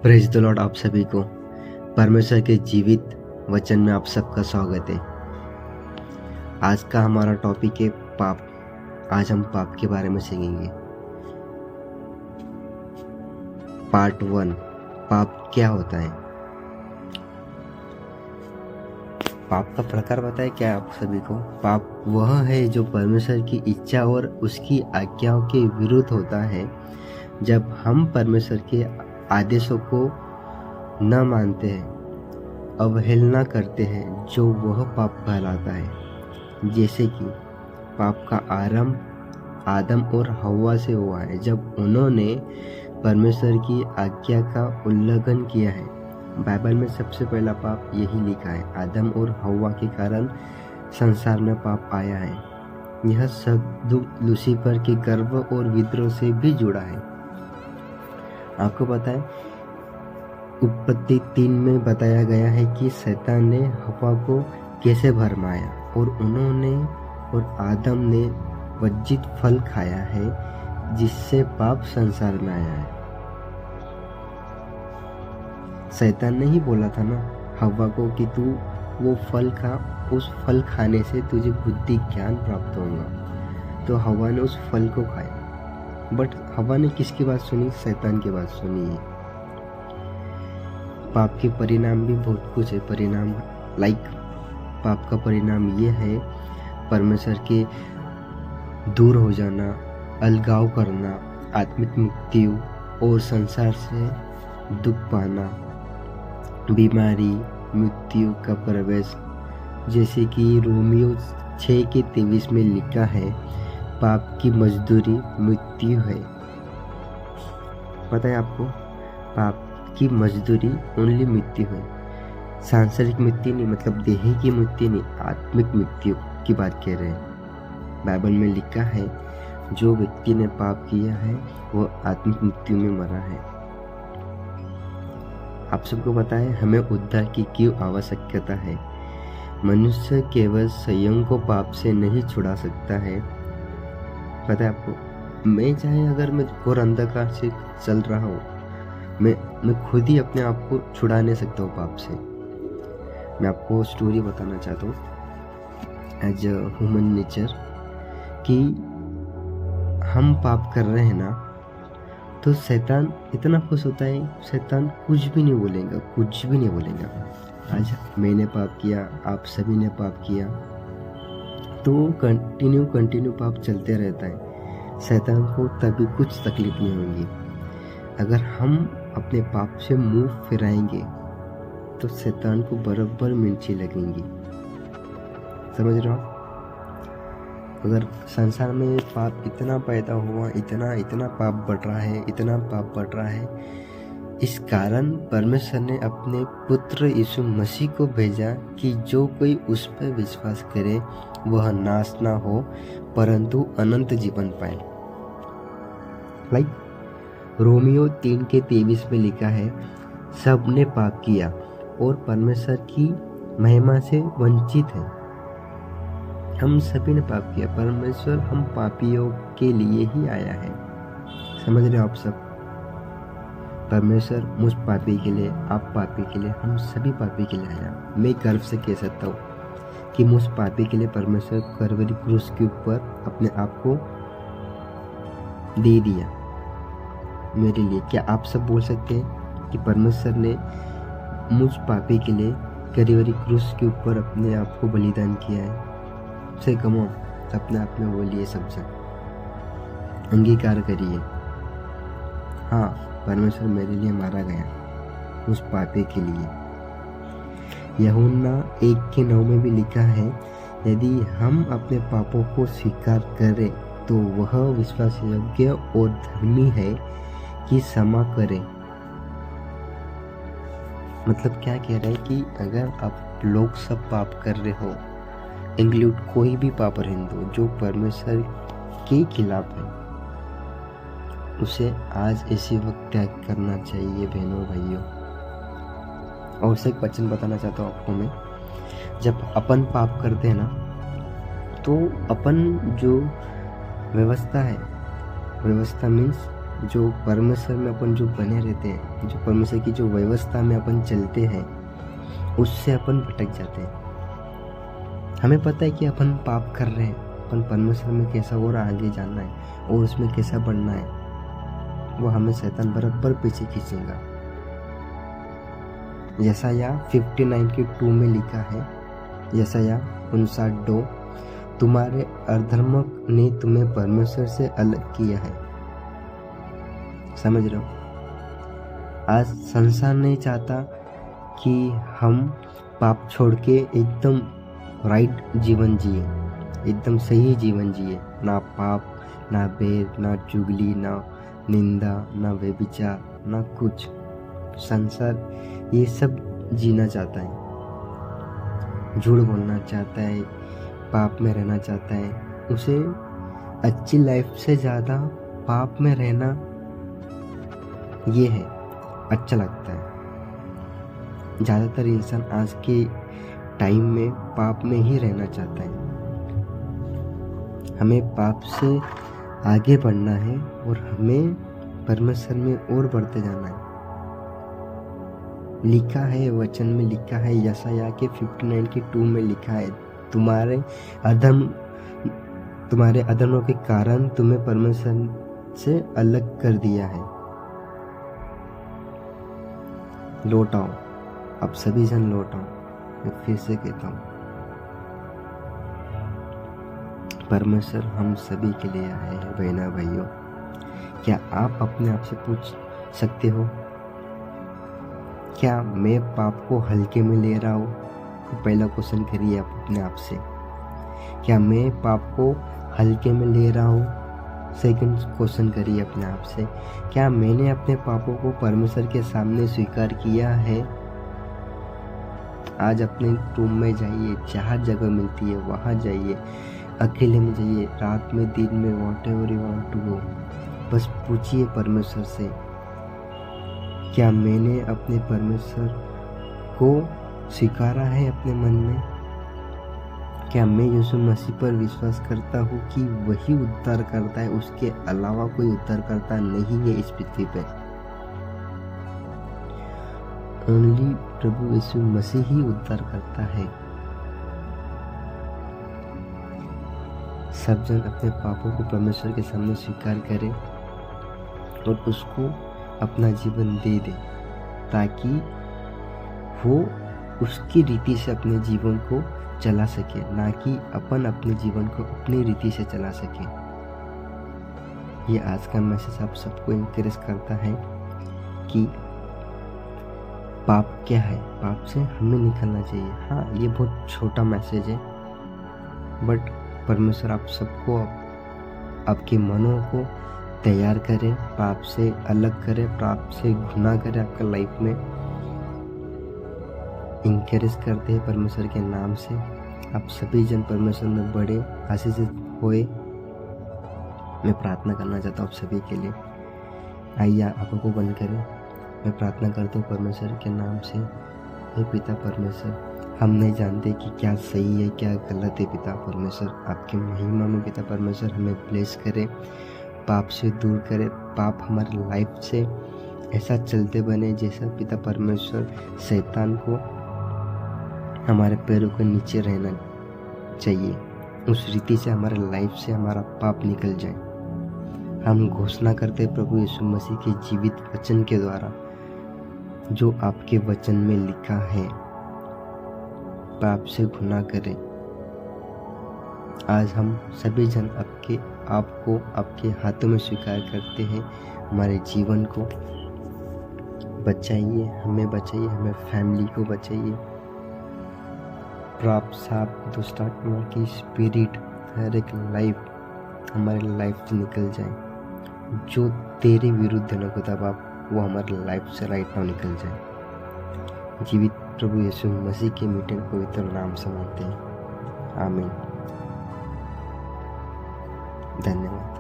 Praise the Lord. आप सभी को परमेश्वर के जीवित वचन में आप सबका स्वागत है। आज का हमारा टॉपिक है पाप। आज हम पाप के बारे में सीखेंगे। पार्ट 1, पाप क्या होता है। पाप का प्रकार बताए क्या आप सभी को। पाप वह है जो परमेश्वर की इच्छा और उसकी आज्ञाओं के विरुद्ध होता है। जब हम परमेश्वर के आदेशों को न मानते हैं, अवहेलना करते हैं, जो वह पाप कहलाता है। जैसे कि पाप का आरंभ आदम और हव्वा से हुआ है, जब उन्होंने परमेश्वर की आज्ञा का उल्लंघन किया है। बाइबल में सबसे पहला पाप यही लिखा है। आदम और हव्वा के कारण संसार में पाप आया है। यह सब लूसीफर के गर्व और विद्रोह से भी जुड़ा है। आपको पता है, उत्पत्ति 3 में बताया गया है कि शैतान ने हव्वा को कैसे भरमाया और उन्होंने और आदम ने वर्जित फल खाया है, जिससे पाप संसार में आया है। शैतान ने ही बोला था ना हव्वा को कि तू वो फल खा, उस फल खाने से तुझे बुद्धि ज्ञान प्राप्त होगा। तो हव्वा ने उस फल को खाया। बट हव्वा ने किसकी बात सुनी? शैतान की बात सुनी है। पाप के परिणाम भी बहुत कुछ है। परिणाम पाप का परिणाम ये है परमेश्वर के दूर हो जाना, अलगाव करना, आत्मिक मृत्यु और संसार से दुख पाना, बीमारी, मृत्यु का प्रवेश। जैसे कि रोमियो 6:23 में लिखा है, पाप की मजदूरी मृत्यु है। पता है आपको, पाप की मजदूरी ओनली मृत्यु है। सांसारिक मृत्यु नहीं, मतलब देह की मृत्यु नहीं, आत्मिक मृत्यु की बात कह रहे हैं। बाइबल में लिखा है, जो व्यक्ति ने पाप किया है वो आत्मिक मृत्यु में मरा है। आप सबको पता है हमें उद्धार की क्यों आवश्यकता है। मनुष्य केवल स्वयं को पाप से नहीं छुड़ा सकता है। पता है आपको, मैं चाहे अगर मैं घोर अंधकार से चल रहा हूँ, मैं खुद ही अपने आप को छुड़ा नहीं सकता हूँ पाप से। मैं आपको स्टोरी बताना चाहता हूँ एज अ ह्यूमन नेचर, कि हम पाप कर रहे हैं ना, तो शैतान इतना खुश होता है, शैतान कुछ भी नहीं बोलेगा, कुछ भी नहीं बोलेगा। आज मैंने पाप किया, आप सभी ने पाप किया, तो कंटिन्यू पाप चलते रहता है। शैतान को तभी कुछ तकलीफ नहीं होगी। अगर हम अपने पाप से मुंह फिराएंगे तो शैतान को बराबर मिर्ची लगेंगी। समझ रहे हो? अगर संसार में पाप इतना पैदा हुआ, इतना पाप बढ़ रहा है, इतना पाप बढ़ रहा है, इस कारण परमेश्वर ने अपने पुत्र यीशु मसीह को भेजा कि जो कोई उस पर विश्वास करे वह नाश ना हो परंतु अनंत जीवन पाए। रोमियो 3:23 में लिखा है, सब ने पाप किया और परमेश्वर की महिमा से वंचित है। हम सभी ने पाप किया। परमेश्वर हम पापियों के लिए ही आया है। समझ रहे हो आप सब? परमेश्वर मुझ पापी के लिए, आप पापी के लिए, हम सभी पापी के लिए आया। मैं गर्व से कह सकता हूँ कि मुझ पापी के लिए परमेश्वर कलवरी क्रूस के ऊपर अपने आप को दे दिया मेरे लिए। क्या आप सब बोल सकते हैं कि परमेश्वर ने मुझ पापी के लिए कलवरी क्रूस के ऊपर अपने आप को बलिदान किया है? से कमो अपने आप में बोलिए, समझा, अंगीकार करिए। हाँ, परमेश्वर मेरे लिए मारा गया उस पापी के लिए। यूहन्ना 1:9 में भी लिखा है, यदि हम अपने पापों को स्वीकार करें तो वह विश्वास योग्य और धर्मी है कि क्षमा करे। मतलब क्या कह रहा है कि अगर आप लोग सब पाप कर रहे हो, इंक्लूड कोई भी पाप रहने दो जो परमेश्वर के खिलाफ है, उसे आज इसी वक्त त्याग करना चाहिए बहनों भाइयों। और से एक वचन बताना चाहता हूँ आपको मैं। जब अपन पाप करते हैं ना, तो अपन जो व्यवस्था है, व्यवस्था मीन्स जो परमेश्वर में अपन जो बने रहते हैं, जो परमेश्वर की जो व्यवस्था में अपन चलते हैं, उससे अपन भटक जाते हैं। हमें पता है कि अपन पाप कर रहे हैं, अपन परमेश्वर में कैसा और आगे जाना है और उसमें कैसा बढ़ना है, वो हमें शैतान बराबर पीछे खींचेगा। यशायाह 59:2 में लिखा है, यशायाह 59:2, तुम्हारे अधर्म ने तुम्हें परमेश्वर से अलग किया है। समझ रहे हो? आज संसार नहीं चाहता कि हम पाप छोड़ के एकदम राइट जीवन जिए, एकदम सही जीवन जिए, ना पाप, ना भेद, ना चुगली, ना निंदा, ना व्यभिचार, ना कुछ। संसार ये सब जीना चाहता है, झूठ बोलना चाहता है, पाप में रहना चाहता है। उसे अच्छी लाइफ से ज़्यादा पाप में रहना ये है अच्छा लगता है। ज़्यादातर इंसान आज के टाइम में पाप में ही रहना चाहता है। हमें पाप से आगे बढ़ना है और हमें परमेश्वर में और बढ़ते जाना है। लिखा है, वचन में लिखा है, यशायाह के 59:2 में लिखा है, तुम्हारे अधर्मों के कारण तुम्हें परमेश्वर से अलग कर दिया है। लौट आओ, अब सभी जन लौट आओ। मैं फिर से कहता हूँ, परमेश्वर हम सभी के लिए आया है। बहना भाइयों, क्या आप अपने आप से पूछ सकते हो, क्या मैं पाप को हल्के में ले रहा हूँ? पहला क्वेश्चन करिए आप अपने आप से, क्या मैं पाप को हल्के में ले रहा हूँ? सेकंड क्वेश्चन करिए अपने आप से, क्या मैंने अपने पापों को परमेश्वर के सामने स्वीकार किया है? आज अपने रूम में जाइए, जहाँ जगह मिलती है वहाँ जाइए, अकेले में जाइए, रात में, दिन में, whatever you want to go, बस पूछिए परमेश्वर से, क्या मैंने अपने परमेश्वर को स्वीकारा है अपने मन में? क्या मैं यीशु मसीह पर विश्वास करता हूँ कि वही उद्धार करता है, उसके अलावा कोई उद्धार करता नहीं है इस पृथ्वी पे? ओनली प्रभु यीशु मसीह ही उद्धार करता है। सब जन अपने पापों को परमेश्वर के सामने स्वीकार करें और उसको अपना जीवन दे दे, ताकि वो उसकी रीति से अपने जीवन को चला सके, ना कि अपन अपने जीवन को अपनी रीति से चला सके। ये आज का मैसेज आप सबको इंकरेज करता है कि पाप क्या है, पाप से हमें निकलना चाहिए। हाँ, ये बहुत छोटा मैसेज है, बट परमेश्वर आप सबको, आपके मनों को तैयार करें, पाप से अलग करें, पाप से गुनाह करें आपका लाइफ में। इंकरेज करते हैं परमेश्वर के नाम से। आप सभी जन परमेश्वर में बड़े आशीषित होए। मैं प्रार्थना करना चाहता हूँ आप सभी के लिए। आइए आंखों को बंद करें। मैं प्रार्थना करता हूँ परमेश्वर के नाम से। हे पिता परमेश्वर, हम नहीं जानते कि क्या सही है क्या गलत है। पिता परमेश्वर, आपकी महिमा में पिता परमेश्वर हमें ब्लेस करे, पाप से दूर करे, पाप हमारी लाइफ से ऐसा चलते बने जैसा पिता परमेश्वर शैतान को हमारे पैरों के नीचे रहना चाहिए। उस रीति से हमारे लाइफ से हमारा पाप निकल जाए। हम घोषणा करते प्रभु यीशु मसीह के जीवित वचन के द्वारा, जो आपके वचन में लिखा है, पाप से गुनाह करें। आज हम सभी जन आपको आपके हाथों में स्वीकार करते हैं। हमारे जीवन को बचाइए, हमें बचाइए, हमें फैमिली को बचाइए। पाप, साप, दुष्ट आत्मा की स्पिरिट हर एक लाइफ हमारे लाइफ से निकल जाए। जो तेरे विरुद्ध है ना खुदा बाप, वो हमारे लाइफ से राइट नाउ निकल जाए। जीवित प्रभु यीशु मसीह के मीठे पवित्र नाम से मांगते हैं, आमीन। धन्यवाद।